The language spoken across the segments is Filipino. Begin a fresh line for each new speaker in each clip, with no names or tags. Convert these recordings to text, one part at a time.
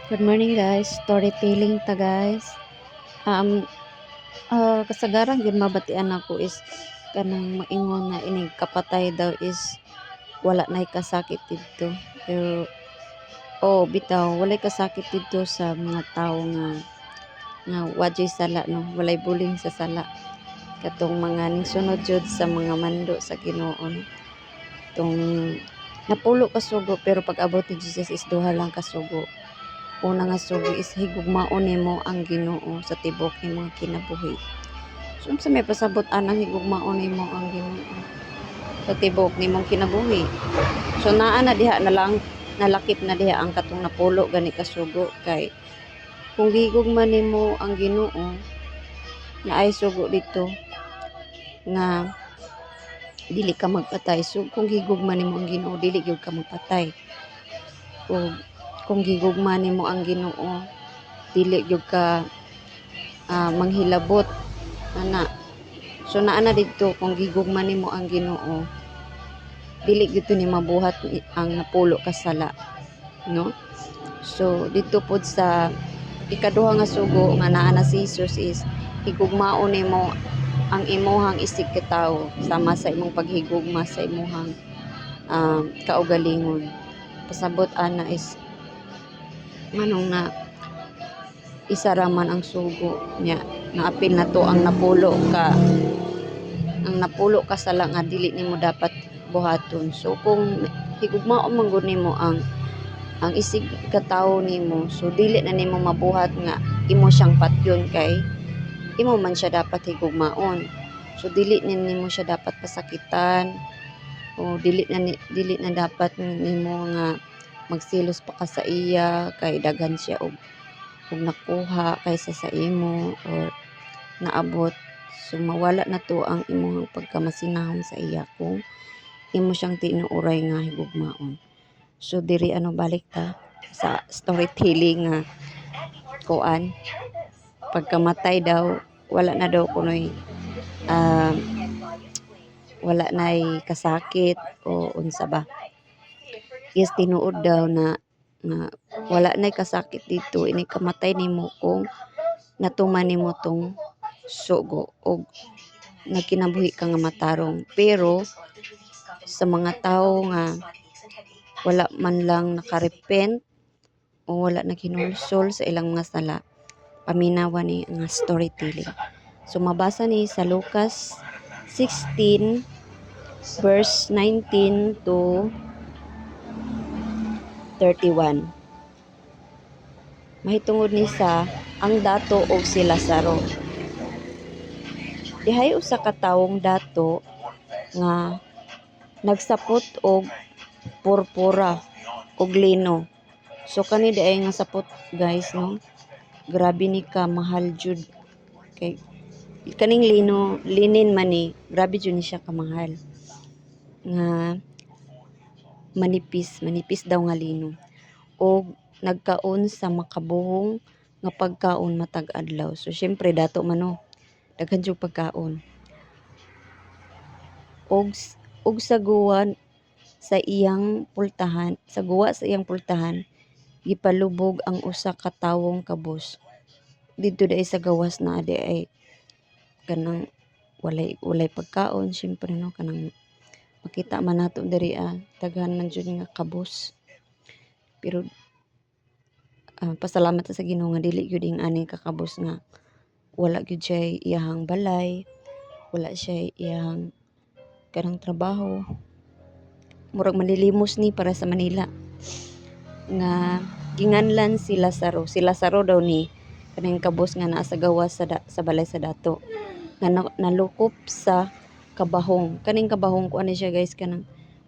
Good morning guys, storytelling ta guys. Um Kasagaran gyud mabatian ako is kanang maingon na inig kapatay daw is wala nay kasakit didto. Pero bitaw walay kasakit didto sa mga tawo nga wadyoy sala no, walay buling sa sala. Katong mga ningsunod jud sa mga mando sa Ginoo. Tong napulo ka sugo pero pag abot ni Jesus is duha lang ka sugo. Una nga sugo is higugmaon nimo ang Ginoo sa tibok imong kinabuhi. So unsa may pasabot anang higugmaon nimo ang Ginoo sa tibok nimong kinabuhi? So naa na diha na lang nalakip na diha ang katong napulo gani ka sugo kay kung higugma nimo ang Ginoo naay sugo dito nga dili ka magpatay. So kung higugma nimo ang Ginoo dili gyud ka magpatay. O kung gigugma nimo ang Ginoo dili gyud ka manghilabot ana. So naa na didto kung gigugma nimo ang Ginoo dili gyud ni mabuhat ang napulo ka sala, no? So dito pod sa ikaduha nga sugo nga naa na si Jesus is higugmaon nimo ang imuhang isig katawo sama sa imong paghigugma sa imuhang kaugalingon. Pasabot ana is manong na isa ra man ang sugo nya naapil na to ang napulo ka sala nga dili nimo dapat buhaton. So kung higugmaon man gud nimo ang isig katawo nimo, so dili na nimo mabuhat nga imo siyang patyon kay imo man siya dapat higugmaon. So dili na nimo siya dapat pasakitan o dili na dapat nimo nga magsilos pa ka sa iya kay daghan siya og nakuha kaysa sa imo or naabot. So mawala na to ang imong pagkamasinahon sa iya kung imo siyang tinuoray nga higugmaon. So diri balik ta sa storytelling nga kuan pagkamatay daw wala na daw kunoy wala nay kasakit o unsa ba. Yes, tinuod daw na wala nay kasakit dito ini kamatay nimo kung natuman nimo tong sugo o nagkinabuhi ka nga matarong. Pero sa mga tawo nga wala man lang nakarepent o wala naghinulsol sa ilang mga sala, paminawa ni nga storytelling. So mabasa ni sa Lucas 16 verse 19 to 31. Mahitungod ni sa ang dato og si Lazaro. Dihay usa ka tawong dato nga nagsapot og purpura og lino. So kani diay nga sapot guys no. Grabe ni ka mahal jud kay kaning linin man ni grabe jud ni siya kamahal. Nga manipis daw nga lino. Og nagkaon sa makabuhong nga pagkaon matag adlaw. So syempre dato man no. Daghan jud pagkaon. Og sa guwa sa iyang pultahan gipalubog ang usa ka tawong kabus. Dito dai sa gawas na adi ay kanang walay pagkaon syempre no kanang makita man nato diri daghan man jud nga kabus. Pero pasalamat sa Ginoo nga dili gyud ing ani kakabus nga wala gyud siya iyahang balay, wala siya iyahang kanang trabaho. Murag manlilimos ni para sa Manila nga ginganlan si Lazaro. Si Lazaro daw ni kaning kabus nga naa sa gawas sa balay sa dato nga nalukop sa kabahong. Kaning kabahong ko ani siya guys kanang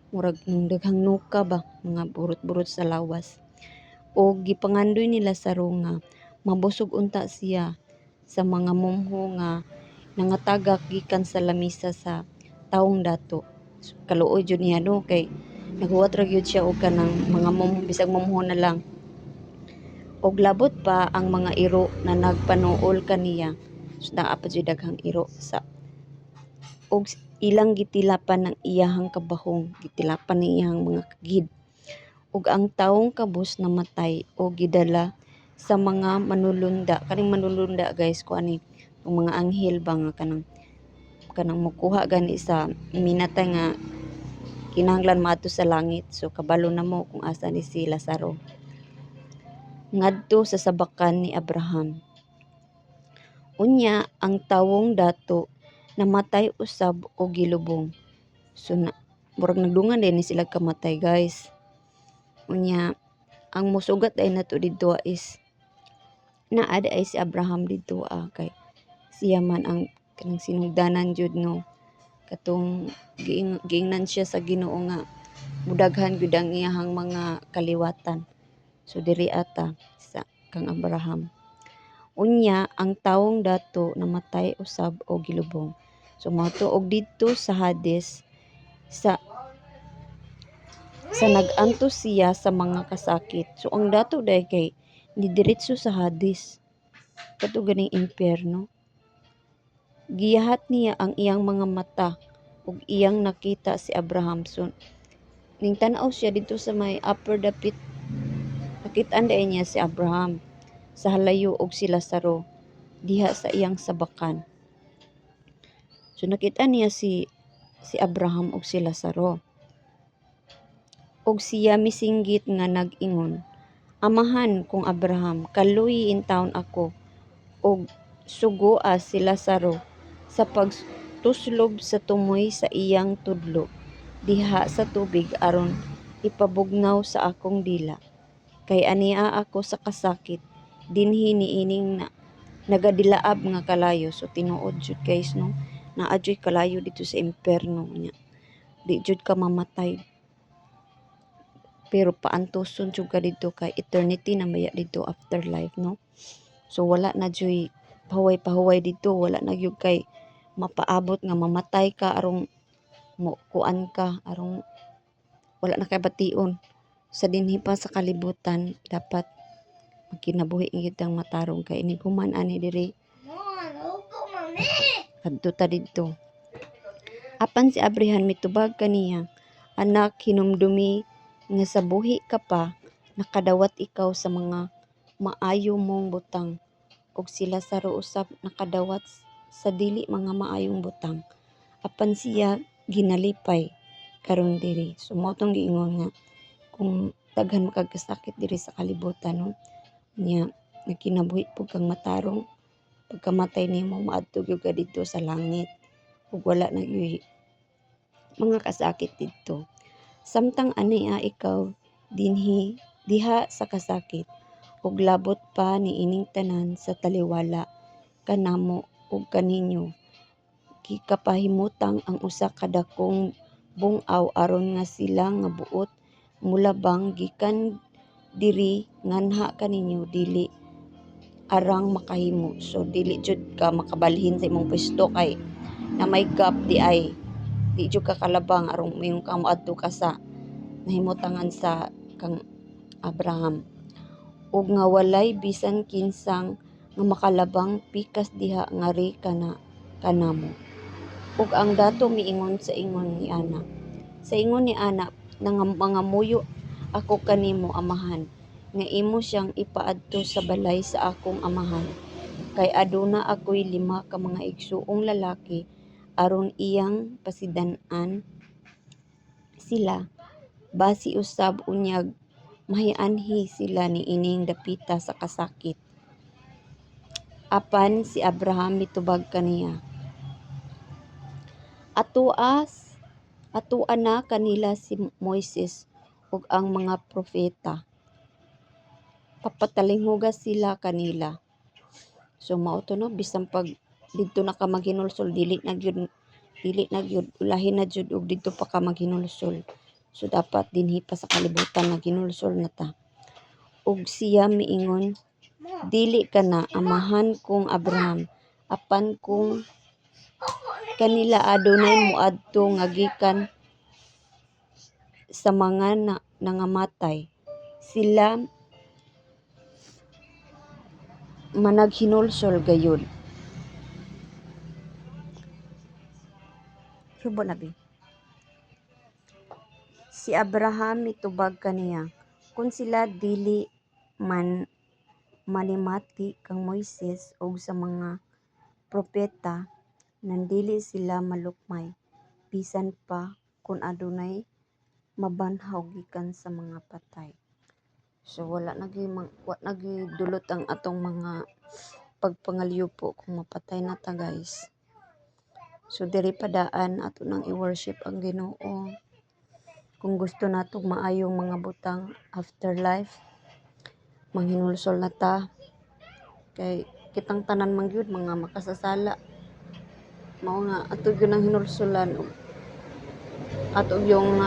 murag nung daghang nuka ba mga burot-burot sa lawas. O gipangandoy ni Lazaro nga mabusog unta siya sa mga momho nga nangatagak gikan sa lamisa sa tawong dato. So, kaluoy jud niya no kay naghuwat ra gyud siya og kanang mga bisag momho na lang. Og labot pa ang mga iro na nagpanuol kaniya. So naa pa jud daghang iro sa og ilang gitilapan ng iyahang kabahong, gitilapan ng iyahang mga kagid. Ug ang tawong kabus namatay o gidala sa mga manulunda. Kaning manulunda guys ko ani ang mga anghel ba nga kanang mukuha gani sa minatay nga kinahanglan maadto sa langit. So kabalo na mo kung asa ni si Lazaro. Ngadto sa sabakan ni Abraham. Unya ang tawong dato namatay usab og gilubong. So murag nagdungan din ni sila kamatay guys. Unya ang musugat ay nato didto is naa ay si Abraham didto kay siya man ang kanang sinugdanan jud no katong giingnan siya sa Ginoo nga mudaghan gyud ang iyahang mga kaliwatan. So diri ata sa kang Abraham. Unya ang tawong dato namatay usab og gilubong. So matuog didto sa Hades sa nag-antos siya sa mga kasakit. So ang dato day kay didiretso sa Hades. Kato ganing impyerno. Giyahat niya ang iyang mga mata ug iyang nakita si Abraham. So ning tan-aw siya dito sa may upper dapit. Nakit-an niya si Abraham sa halayo og si Lazaro diha sa iyang sabakan. So nakita niya si Abraham og si Lazaro. Og siya misinggit nga nag-ingon, "Amahan kong Abraham, kaluy in taon ako og sugoa si Lazaro sa pagtuslob sa tumoy sa iyang tudlo diha sa tubig aron ipabugnaw sa akong dila. Kay ania ako sa kasakit dinhi niining nagadilaab nga kalayo." So tinuod jud guys no, naa jud kalayo dito sa impyerno niya. Di jud ka mamatay. Pero paantoson jud ka dito kay eternity na maya dito afterlife no. So wala na jud pahuway-pahuway dito, wala na gyud kay mapaabot nga mamatay ka arong mo kuan ka arong wala na kay bation. Sa dinhi pa sa kalibutan dapat magkinabuhi gyud ang matarong kay ini human ani diri. Adto ta didto. Apan si Abraham mitubag kaniya, "Anak, hinumdumi nga sa buhi ka pa nakadawat ikaw sa mga maayo mong butang ug si Lazaro usab nakadawat sa dili mga maayong butang. Apan siya ginalipay karon diri." So mao tong giingon nga kung daghan makagkasakit diri sa kalibutan no. Nya nagkinabuhi pud kang matarong pagkamatay nimo maadto gyud ka didto sa langit ug wala na gyud mga kasakit didto. Samtang ania ikaw diha sa kasakit ug labot pa niining tanan sa taliwala kanamo ug kaninyo. Gikapahimutang ang usa ka dakong bung-aw aron nga sila nga buot mulabang gikan diri nganha kaninyo dili arang makahimo. So dili jud ka makabalhin sa imong pwesto kay na may gap di ay di jud ka kalabang aron mayong ka moadto ka sa nahimutangan sa kang Abraham. Ug nga walay bisan kinsang nga makalabang pikas diha ngari kanamo. Ug ang dato miingon sa ingon ni ana. Sa ingon ni ana mga muyo ako kanimo amahan nga imo siyang ipaadto sa balay sa akong amahan. Kay aduna ako'y 5 ka mga igsuong lalaki aron iyang pasidan-an sila. Basi usab unyag mahianhi sila niining dapita sa kasakit. Apan si Abraham mitubag kaniya, atoa na kanila si Moises ug ang mga propeta. Papatalinghuga sila kanila. So mao to no bisan pag didto na ka maghinulsol dili na gyud ulahin na jud og didto pa ka maghinulsol. So dapat dinhi pa sa kalibutan naghinulsol na ta. Ug siya miingon, "Dili ka na amahan kong Abraham, apan kung kanila adunay moadto nga gikan sa mga nangamatay, sila managhinulsol gayud." Subo na bi. Si Abraham mitubag kaniya, kung sila dili man manimati kang Moises ug sa mga propeta nandili sila malukmay bisan pa kun adunay mabanhaw gikan sa mga patay. So wala nagi dulot ang atong mga pagpangalyupo kung mapatay na ta guys. So diri padaan ato nang i-worship ang Ginoo. Kung gusto natong maayong mga butang afterlife, manghinulsol na ta kay kitang tanan man gyud mga makasasala. Mao nga ato gyud ang hinulsolan ug ato yung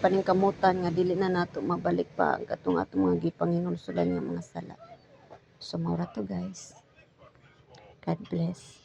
paningkamutan nga dili na nato mabalik pa ang katong atong mga gipanghinulsolan nga mga sala. So mao ra to guys. God bless.